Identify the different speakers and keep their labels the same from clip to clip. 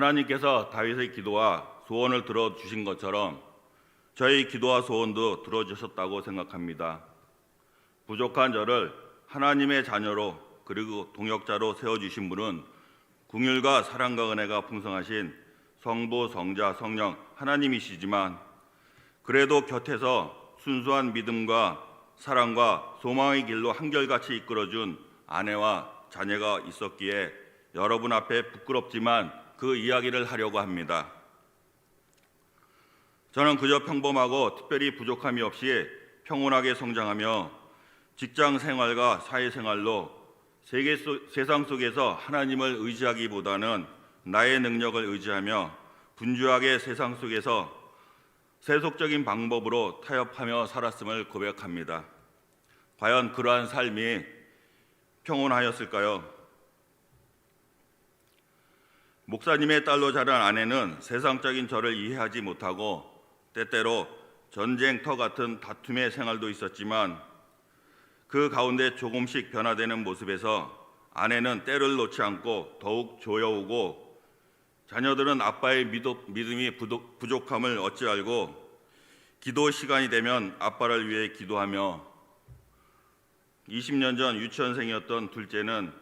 Speaker 1: 하나님께서 다윗의 기도와 소원을 들어주신 것처럼 저희 기도와 소원도 들어주셨다고 생각합니다. 부족한 저를 하나님의 자녀로 그리고 동역자로 세워주신 분은 긍휼과 사랑과 은혜가 풍성하신 성부, 성자, 성령 하나님이시지만 그래도 곁에서 순수한 믿음과 사랑과 소망의 길로 한결같이 이끌어준 아내와 자녀가 있었기에 여러분 앞에 부끄럽지만 그 이야기를 하려고 합니다. 저는 그저 평범하고 특별히 부족함이 없이 평온하게 성장하며 직장 생활과 사회생활로 세상 속에서 하나님을 의지하기보다는 나의 능력을 의지하며 분주하게 세상 속에서 세속적인 방법으로 타협하며 살았음을 고백합니다. 과연 그러한 삶이 평온하였을까요? 목사님의 딸로 자란 아내는 세상적인 저를 이해하지 못하고 때때로 전쟁터 같은 다툼의 생활도 있었지만 그 가운데 조금씩 변화되는 모습에서 아내는 때를 놓지 않고 더욱 조여오고 자녀들은 아빠의 믿음이 부족함을 어찌 알고 기도 시간이 되면 아빠를 위해 기도하며 20년 전 유치원생이었던 둘째는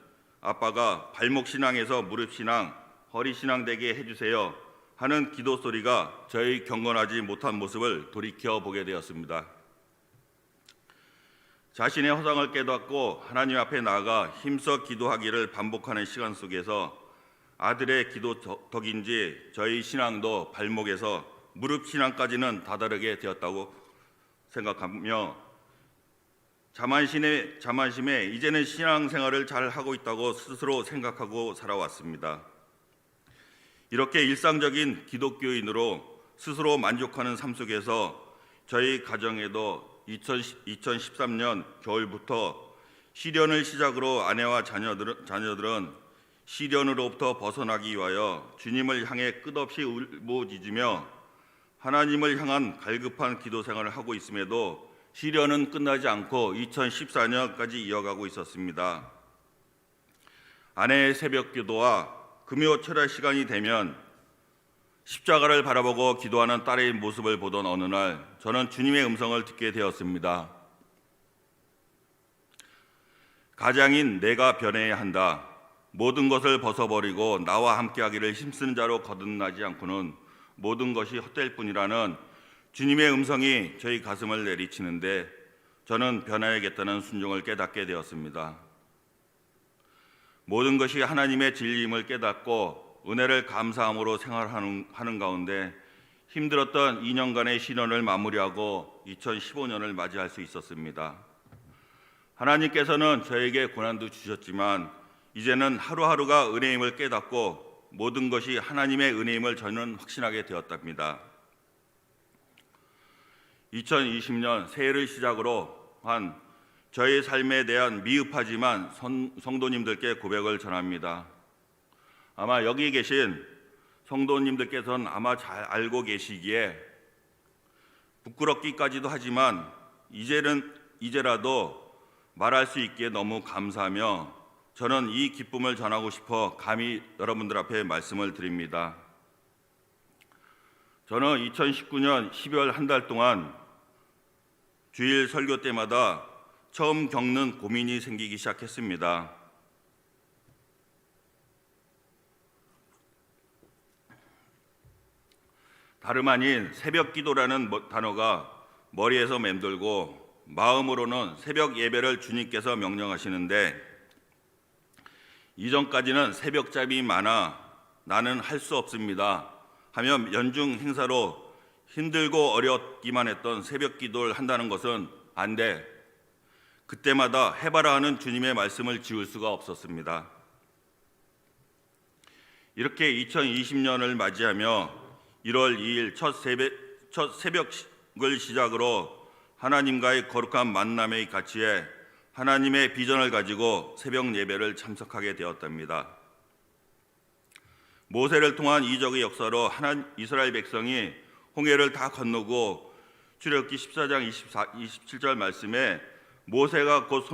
Speaker 1: 아빠가 발목신앙에서 무릎신앙, 허리신앙 되게 해주세요 하는 기도 소리가 저희 경건하지 못한 모습을 돌이켜보게 되었습니다. 자신의 허상을 깨닫고 하나님 앞에 나아가 힘써 기도하기를 반복하는 시간 속에서 아들의 기도 덕인지 저희 신앙도 발목에서 무릎 신앙까지는 다다르게 되었다고 생각하며 자만심에 이제는 신앙생활을 잘 하고 있다고 스스로 생각하고 살아왔습니다. 이렇게 일상적인 기독교인으로 스스로 만족하는 삶 속에서 저희 가정에도 2013년 겨울부터 시련을 시작으로 아내와 자녀들은 시련으로부터 벗어나기 위하여 주님을 향해 끝없이 울부짖으며 하나님을 향한 갈급한 기도 생활을 하고 있음에도 시련은 끝나지 않고 2014년까지 이어가고 있었습니다. 아내의 새벽 기도와 금요 철야 시간이 되면 십자가를 바라보고 기도하는 딸의 모습을 보던 어느 날 저는 주님의 음성을 듣게 되었습니다. 가장인 내가 변해야 한다. 모든 것을 벗어버리고 나와 함께하기를 힘쓰는 자로 거듭나지 않고는 모든 것이 헛될 뿐이라는 주님의 음성이 저희 가슴을 내리치는데 저는 변해야겠다는 순종을 깨닫게 되었습니다. 모든 것이 하나님의 진리임을 깨닫고 은혜를 감사함으로 생활하는 가운데 힘들었던 2년간의 시련을 마무리하고 2015년을 맞이할 수 있었습니다. 하나님께서는 저에게 고난도 주셨지만 이제는 하루하루가 은혜임을 깨닫고 모든 것이 하나님의 은혜임을 저는 확신하게 되었답니다. 2020년 새해를 시작으로 한 저의 삶에 대한 미흡하지만 성도님들께 고백을 전합니다. 아마 여기 계신 성도님들께서는 아마 잘 알고 계시기에 부끄럽기까지도 하지만 이제라도 말할 수 있기에 너무 감사하며 저는 이 기쁨을 전하고 싶어 감히 여러분들 앞에 말씀을 드립니다. 저는 2019년 12월 한 달 동안 주일 설교 때마다 처음 겪는 고민이 생기기 시작했습니다. 다름 아닌 새벽 기도라는 단어가 머리에서 맴돌고 마음으로는 새벽 예배를 주님께서 명령하시는데 이전까지는 새벽잠이 많아 나는 할 수 없습니다 하며 연중 행사로 힘들고 어렵기만 했던 새벽 기도를 한다는 것은 안 돼. 그때마다 해봐라 하는 주님의 말씀을 지울 수가 없었습니다. 이렇게 2020년을 맞이하며 1월 2일 첫 새벽을 시작으로 하나님과의 거룩한 만남의 가치에 하나님의 비전을 가지고 새벽 예배를 참석하게 되었답니다. 모세를 통한 이적의 역사로 이스라엘 백성이 홍해를 다 건너고 출애굽기 14장 27절 말씀에 모세가 곧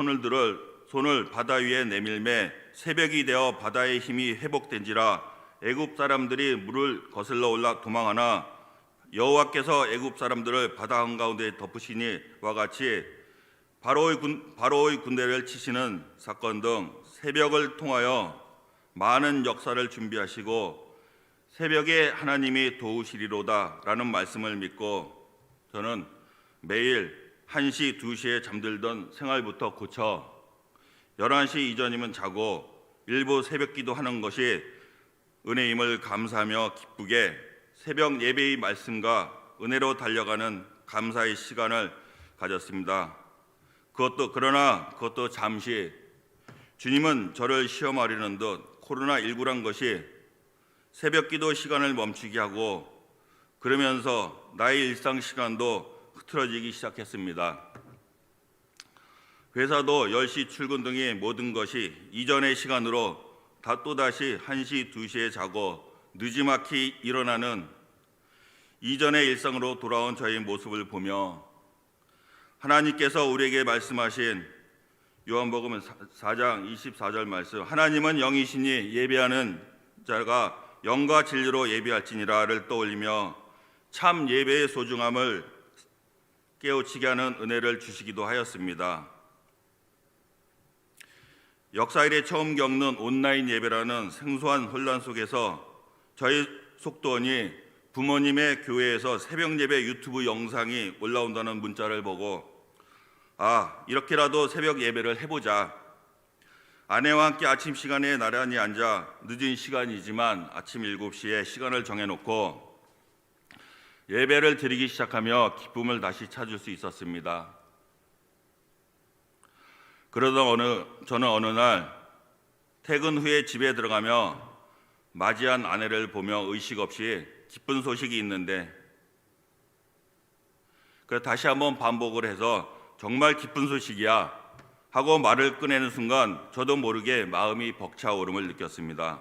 Speaker 1: 손을 바다 위에 내밀매 새벽이 되어 바다의 힘이 회복된지라
Speaker 2: 애굽 사람들이 물을 거슬러 올라 도망하나 여호와께서 애굽 사람들을 바다 한가운데 덮으시니와 같이 바로의 군대를 치시는 사건 등 새벽을 통하여 많은 역사를 준비하시고 새벽에 하나님이 도우시리로다라는 말씀을 믿고 저는 매일 1시, 2시에 잠들던 생활부터 고쳐 11시 이전이면 자고 일부 새벽 기도하는 것이 은혜임을 감사하며 기쁘게 새벽 예배의 말씀과 은혜로 달려가는 감사의 시간을 가졌습니다. 그러나 그것도 잠시 주님은 저를 시험하려는 듯 코로나19란 것이 새벽 기도 시간을 멈추게 하고 그러면서 나의 일상 시간도 흐트러지기 시작했습니다. 회사도 10시 출근 등의 모든 것이 이전의 시간으로 또다시 1시, 2시에 자고 늦지막히 일어나는 이전의 일상으로 돌아온 저의 모습을 보며 하나님께서 우리에게 말씀하신 요한복음 4장 24절 말씀, 하나님은 영이시니 예배하는 자가 영과 진리로 예배할지니라를 떠올리며 참 예배의 소중함을 깨우치게 하는 은혜를 주시기도 하였습니다. 역사 이래 처음 겪는 온라인 예배라는 생소한 혼란 속에서 저희 속도원이 부모님의 교회에서 새벽 예배 유튜브 영상이 올라온다는 문자를 보고 이렇게라도 새벽 예배를 해보자. 아내와 함께 아침 시간에 나란히 앉아 늦은 시간이지만 아침 7시에 시간을 정해놓고 예배를 드리기 시작하며 기쁨을 다시 찾을 수 있었습니다. 그러다 저는 어느 날 퇴근 후에 집에 들어가며 맞이한 아내를 보며 의식 없이 기쁜 소식이 있는데 다시 한번 반복을 해서 정말 기쁜 소식이야 하고 말을 꺼내는 순간 저도 모르게 마음이 벅차오름을 느꼈습니다.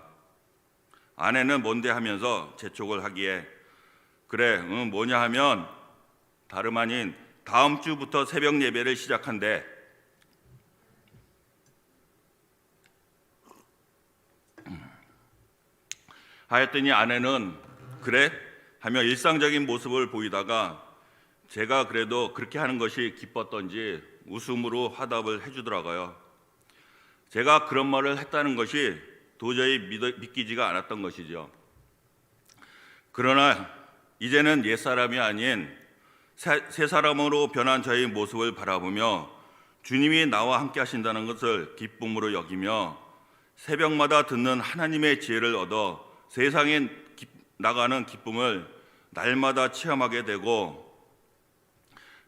Speaker 2: 아내는 뭔데 하면서 재촉을 하기에 그래 뭐냐 하면 다름 아닌 다음 주부터 새벽 예배를 시작한대. 하였더니 아내는 그래? 하며 일상적인 모습을 보이다가 제가 그래도 그렇게 하는 것이 기뻤던지 웃음으로 화답을 해주더라고요. 제가 그런 말을 했다는 것이 도저히 믿기지가 않았던 것이죠. 그러나 이제는 옛사람이 아닌 새 사람으로 변한 저의 모습을 바라보며 주님이 나와 함께 하신다는 것을 기쁨으로 여기며 새벽마다 듣는 하나님의 지혜를 얻어 세상에 나가는 기쁨을 날마다 체험하게 되고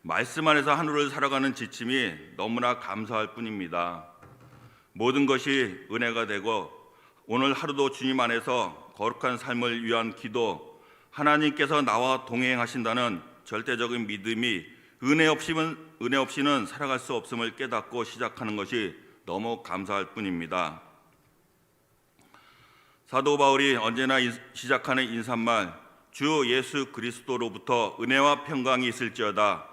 Speaker 2: 말씀 안에서 하루를 살아가는 지침이 너무나 감사할 뿐입니다. 모든 것이 은혜가 되고 오늘 하루도 주님 안에서 거룩한 삶을 위한 기도, 하나님께서 나와 동행하신다는 절대적인 믿음이 은혜 없이는 살아갈 수 없음을 깨닫고 시작하는 것이 너무 감사할 뿐입니다. 사도 바울이 언제나 시작하는 인사말 주 예수 그리스도로부터 은혜와 평강이 있을지어다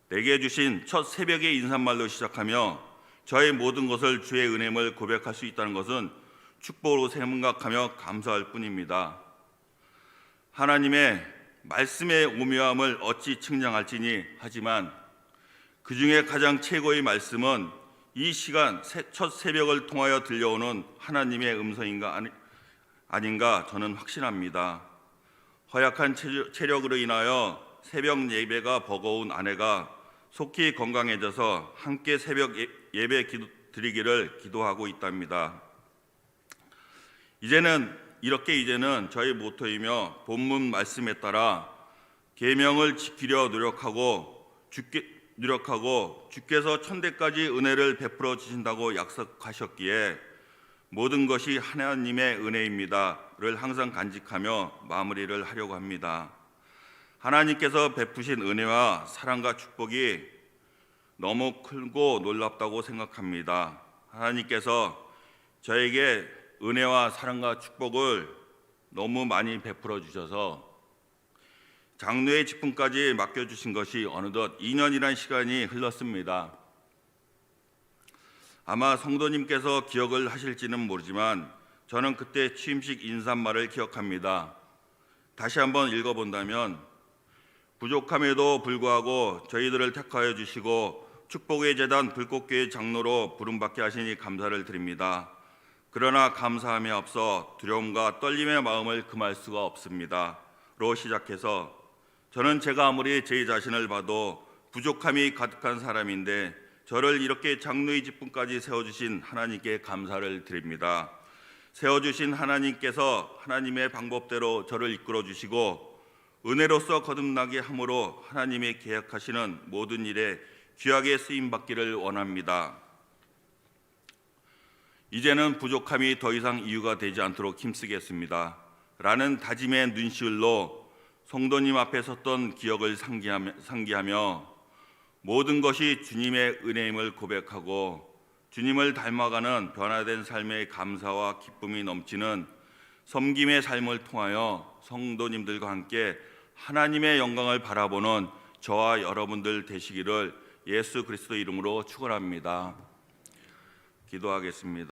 Speaker 2: 내게 주신 첫 새벽의 인사말로 시작하며 저의 모든 것을 주의 은혜임을 고백할 수 있다는 것은 축복으로 생각하며 감사할 뿐입니다. 하나님의 말씀의 오묘함을 어찌 측량할지니 하지만 그 중에 가장 최고의 말씀은 이 시간 첫 새벽을 통하여 들려오는 하나님의 음성인가 아닌가 저는 확신합니다. 허약한 체력으로 인하여 새벽 예배가 버거운 아내가 속히 건강해져서 함께 새벽 예배 드리기를 기도하고 있답니다. 이제는 저희 모토이며 본문 말씀에 따라 계명을 지키려 노력하고 주께서 천대까지 은혜를 베풀어 주신다고 약속하셨기에 모든 것이 하나님의 은혜입니다를 항상 간직하며 마무리를 하려고 합니다. 하나님께서 베푸신 은혜와 사랑과 축복이 너무 크고 놀랍다고 생각합니다. 하나님께서 저에게 은혜와 사랑과 축복을 너무 많이 베풀어 주셔서 장로의 직분까지 맡겨주신 것이 어느덧 2년이란 시간이 흘렀습니다. 아마 성도님께서 기억을 하실지는 모르지만
Speaker 1: 저는 그때 취임식 인사말을 기억합니다. 다시 한번 읽어본다면 부족함에도 불구하고 저희들을 택하여 주시고 축복의 재단 불꽃교회 장로로 부름받게 하시니 감사를 드립니다. 그러나 감사함에 앞서 두려움과 떨림의 마음을 금할 수가 없습니다. 로 시작해서 저는 제가 아무리 제 자신을 봐도 부족함이 가득한 사람인데 저를 이렇게 장로의 직분까지 세워주신 하나님께 감사를 드립니다. 세워주신 하나님께서 하나님의 방법대로 저를 이끌어 주시고 은혜로서 거듭나게 함으로 하나님의 계획하시는 모든 일에 귀하게 쓰임받기를 원합니다. 이제는 부족함이 더 이상 이유가 되지 않도록 힘쓰겠습니다. 라는 다짐의 눈시울로 성도님 앞에 섰던 기억을 상기하며 모든 것이 주님의 은혜임을 고백하고 주님을 닮아가는 변화된 삶의 감사와 기쁨이 넘치는 섬김의 삶을 통하여 성도님들과 함께 하나님의 영광을 바라보는 저와 여러분들 되시기를 예수 그리스도 이름으로 축원합니다. 기도하겠습니다.